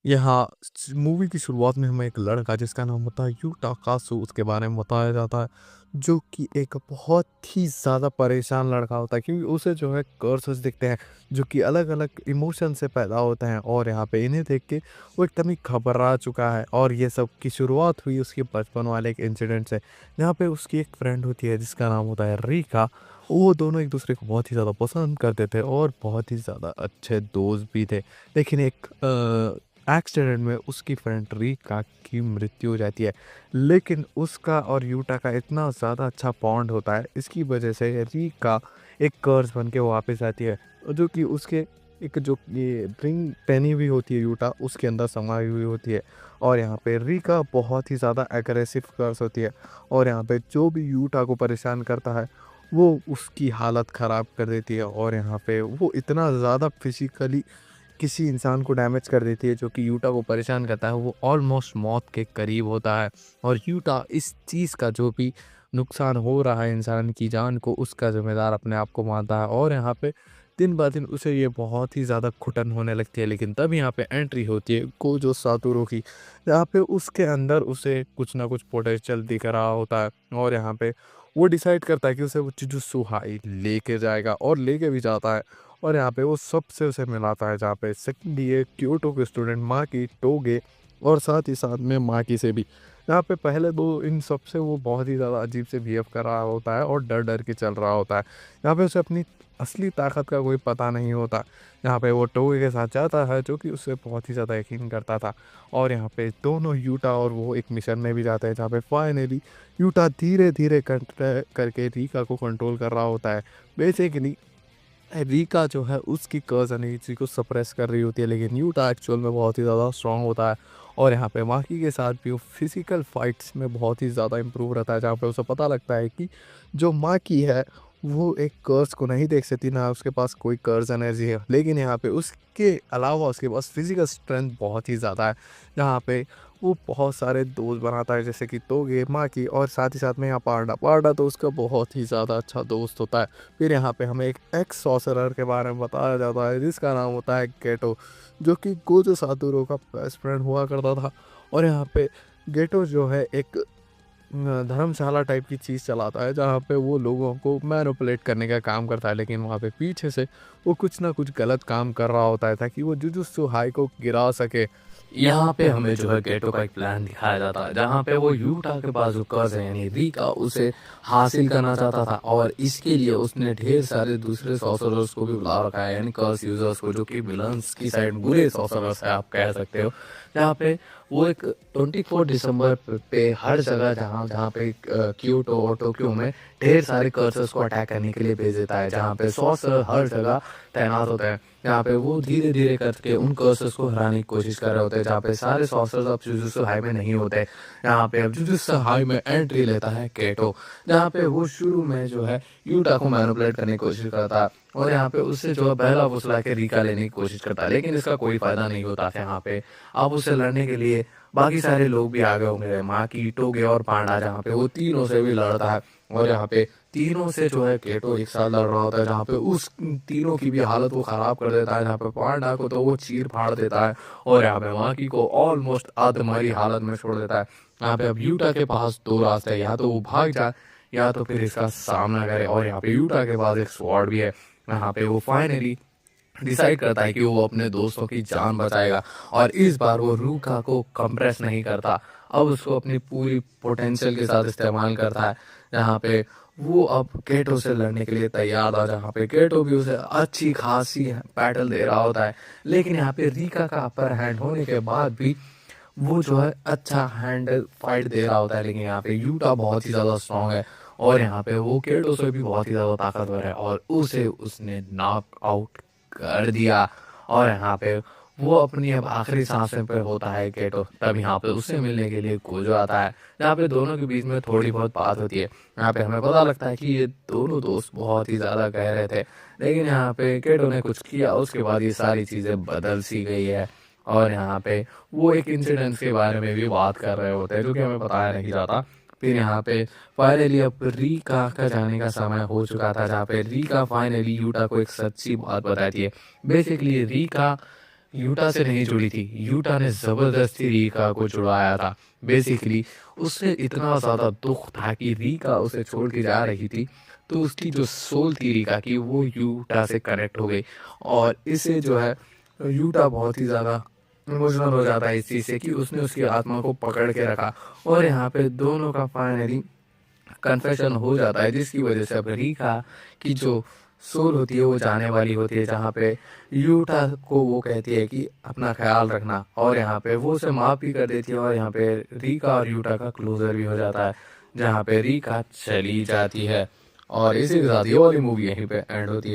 यहाँ मूवी की शुरुआत में हमें एक लड़का जिसका नाम होता है यू टाकासु उसके बारे में बताया जाता है, जो कि एक बहुत ही ज़्यादा परेशान लड़का होता है क्योंकि उसे जो है कर्सेस दिखते हैं जो कि अलग अलग इमोशन से पैदा होते हैं। और यहाँ पे इन्हें देख के वो एकदम ही घबरा चुका है। और ये सब की शुरुआत हुई उसके बचपन वाले एक इंसिडेंट से, जहाँ पे उसकी एक फ्रेंड होती है जिसका नाम होता है रीका। वो दोनों एक दूसरे को बहुत ही ज़्यादा पसंद करते थे और बहुत ही ज़्यादा अच्छे दोस्त भी थे। लेकिन एक एक्सीडेंट में उसकी फ्रेंड रीका की मृत्यु हो जाती है। लेकिन उसका और यूटा का इतना ज़्यादा अच्छा बॉन्ड होता है, इसकी वजह से रीका एक कर्स बन के वापस आती है, जो कि उसके एक जो ये रिंग पहनी हुई होती है यूटा उसके अंदर समाई हुई होती है। और यहाँ पे रीका बहुत ही ज़्यादा एग्रेसिव कर्स होती है। और यहाँ पे जो भी यूटा को परेशान करता है वो उसकी हालत ख़राब कर देती है। और यहाँ पे वो इतना ज़्यादा फिजिकली किसी इंसान को डैमेज कर देती है जो कि यूटा को परेशान करता है, वो ऑलमोस्ट मौत के करीब होता है। और यूटा इस चीज़ का जो भी नुकसान हो रहा है इंसान की जान को, उसका ज़िम्मेदार अपने आप को मानता है। और यहाँ पे दिन ब दिन उसे ये बहुत ही ज़्यादा घुटन होने लगती है। लेकिन तब यहाँ पे एंट्री होती है गोजो सातोरू की, जहाँ पे उसके अंदर उसे कुछ ना कुछ पोटेंशियल दिख रहा होता है। और यहाँ पे वो डिसाइड करता है कि उसे वो जुजुत्सु हाई लेके जाएगा और लेके भी जाता है। और यहाँ पे वो सबसे उसे मिलाता है, जहाँ पे सेकंड ईयर क्योटो के स्टूडेंट माकी, टोगे और साथ ही साथ में माकी से भी। यहाँ पे पहले दो इन सब से वो बहुत ही ज़्यादा अजीब से बिहेव कर रहा होता है और डर डर के चल रहा होता है। यहाँ पे उसे अपनी असली ताकत का कोई पता नहीं होता। यहाँ पे वो टोगे के साथ जाता है जो कि उससे बहुत ही ज़्यादा यकीन करता था। और यहाँ पे दोनों यूटा और वो एक मिशन में भी जाते हैं, जहाँ पे फाइनली यूटा धीरे धीरे करके रीका को कंट्रोल कर रहा होता है। बेसिकली रीका जो है उसकी कर्ज एनर्जी को सप्रेस कर रही होती है, लेकिन यूटा एक्चुअल में बहुत ही ज़्यादा स्ट्रांग होता है। और यहाँ पे माकी के साथ भी वो फिजिकल फाइट्स में बहुत ही ज़्यादा इंप्रूव रहता है, जहाँ पे उसे पता लगता है कि जो माकी है वो एक कर्स को नहीं देख सकती, ना उसके पास कोई कर्ज एनर्जी है। लेकिन यहाँ पे उसके अलावा उसके पास फिजिकल स्ट्रेंथ बहुत ही ज़्यादा है, जहाँ पे वो बहुत सारे दोस्त बनाता है जैसे कि तोगे, माकी और साथ ही साथ में यहाँ पांडा पांडा तो उसका बहुत ही ज़्यादा अच्छा दोस्त होता है। फिर यहाँ पे हमें एक एक्स सॉर्सरर के बारे में बताया जाता है जिसका नाम होता है गेटो, जो कि गोजो सातोरू का बेस्ट फ्रेंड हुआ करता था। और यहाँ पे गेटो जो है एक धर्मशाला टाइप की चीज़ चलाता है, जहाँ पे वो लोगों को मैनिपुलेट करने का काम करता है। लेकिन वहाँ पे पीछे से वो कुछ ना कुछ गलत काम कर रहा होता है ताकि वो जुजुत्सु हाई को गिरा सके। यहाँ पे हमें जो है गेटो का एक प्लान दिखाया जाता है, जहाँ पे वो यूटा के पास जो कर्ज है यानी रीका उसे हासिल करना चाहता था। और इसके लिए उसने ढेर सारे दूसरे सॉर्सरर्स को भी बुला रखा है, यानी कर्स यूजर्स को, जो कि विलन्स की साइड बुरे सॉर्सरर्स है आप कह सकते हो। जहाँ पे वो एक 24 दिसंबर पे हर जगह जहाँ जहाँ पे क्योटो और टोक्यो में ढेर सारे कर्सर्स को अटैक करने के लिए भेज देता है, जहाँ पे सॉर्सरर हर जगह तैनात होते हैं। यहाँ पे वो धीरे धीरे करके उन कर्सर्स को हराने की कोशिश कर रहे होते हैं, जहाँ पे सारे सॉर्सर्स अब जुजुत्सु हाई में नहीं होते। यहाँ पे अब जुजुत्सु हाई में एंट्री लेता है केटो, जहाँ पे वो शुरू में जो है यूटा को मैनिपुलेट करने की कोशिश करता है। और यहाँ पे उससे जो है बहला फुसला के रीका लेने की कोशिश करता है, लेकिन इसका कोई फायदा नहीं होता था। यहाँ पे अब उससे लड़ने के लिए बाकी सारे लोग भी आ गए होंगे, माँ की, टोगे और पांडा, जहाँ पे वो तीनों से भी लड़ता है। और यहाँ पे तीनों से जो है केटो एक साथ लड़ रहा होता है, जहाँ पे उस तीनों की भी हालत वो खराब कर देता है। जहाँ पे पांडा को तो वो चीर फाड़ देता है और यहाँ पे माकी को ऑलमोस्ट अधमरी हालत में छोड़ देता है। यहाँ पे अब यूटा के पास दो रास्ते हैं, या तो वो भाग जाए या तो फिर इसका सामना करे। और यहाँ पे यूटा के पास एक स्वॉर्ड भी है। यहाँ पे वो फाइनली डिसाइड करता है कि वो अपने दोस्तों की जान बचाएगा। और इस बार वो रूका को कंप्रेस नहीं करता, अब उसको अपनी पूरी पोटेंशियल के साथ इस्तेमाल करता है। जहाँ पे वो अब केटो से लड़ने के लिए तैयार था, जहाँ पे केटो भी उसे अच्छी खासी बैटल दे रहा होता है। लेकिन यहाँ पे रीका का अपर हैंड होने के बाद भी वो जो है अच्छा हैंड फाइट दे रहा होता है। लेकिन यहाँ पे यूटा बहुत ही ज़्यादा स्ट्रांग है और यहाँ पे वो केटो से भी बहुत ही ज़्यादा ताकतवर है और उसे उसने नॉक आउट कर दिया। और यहाँ पे वो अपनी अब आखिरी सांसें पे होता है केटो, तब यहाँ पे उससे मिलने के लिए गोजो आता है, जहाँ पे दोनों के बीच में थोड़ी बहुत बात होती है। यहाँ पे हमें पता लगता है कि ये दोनों दोस्त बहुत ही ज़्यादा गहरे थे। लेकिन यहाँ पे केटो ने कुछ किया, उसके बाद ये सारी चीज़ें बदल सी गई है। और यहाँ पे वो एक इंसिडेंट के बारे में भी बात कर रहे होते हैं, जो कि हमें बताया नहीं जाता। फिर यहाँ पे फाइनली अब रीका का जाने का समय हो चुका था, जहाँ पे रीका फाइनली यूटा को एक सच्ची बात बताती है। बेसिकली रीका यूटा से नहीं जुड़ी थी, यूटा ने ज़बरदस्ती रीका को छुड़वाया था। बेसिकली उसे इतना ज़्यादा दुःख था कि रीका उसे छोड़ के जा रही थी, तो उसकी जो सोल थी रीका की वो यूटा से कनेक्ट हो गई और इससे जो है यूटा बहुत ही ज़्यादा इमोशनल हो जाता है इस चीज़ से कि उसने उसकी आत्मा को पकड़ के रखा और यहाँ पे दोनों का फाइनली कन्फेशन हो जाता है, जिसकी वजह से अब रीका की जो सोल होती है वो जाने वाली होती है, जहाँ पे यूटा को वो कहती है कि अपना ख्याल रखना और यहाँ पे वो उसे माफ़ भी कर देती है और यहाँ पे रीका और यूटा का क्लोजर भी हो जाता है, जहाँ पे रीका चली जाती है और इसी के साथ ये वाली मूवी यहीं पे एंड होती है।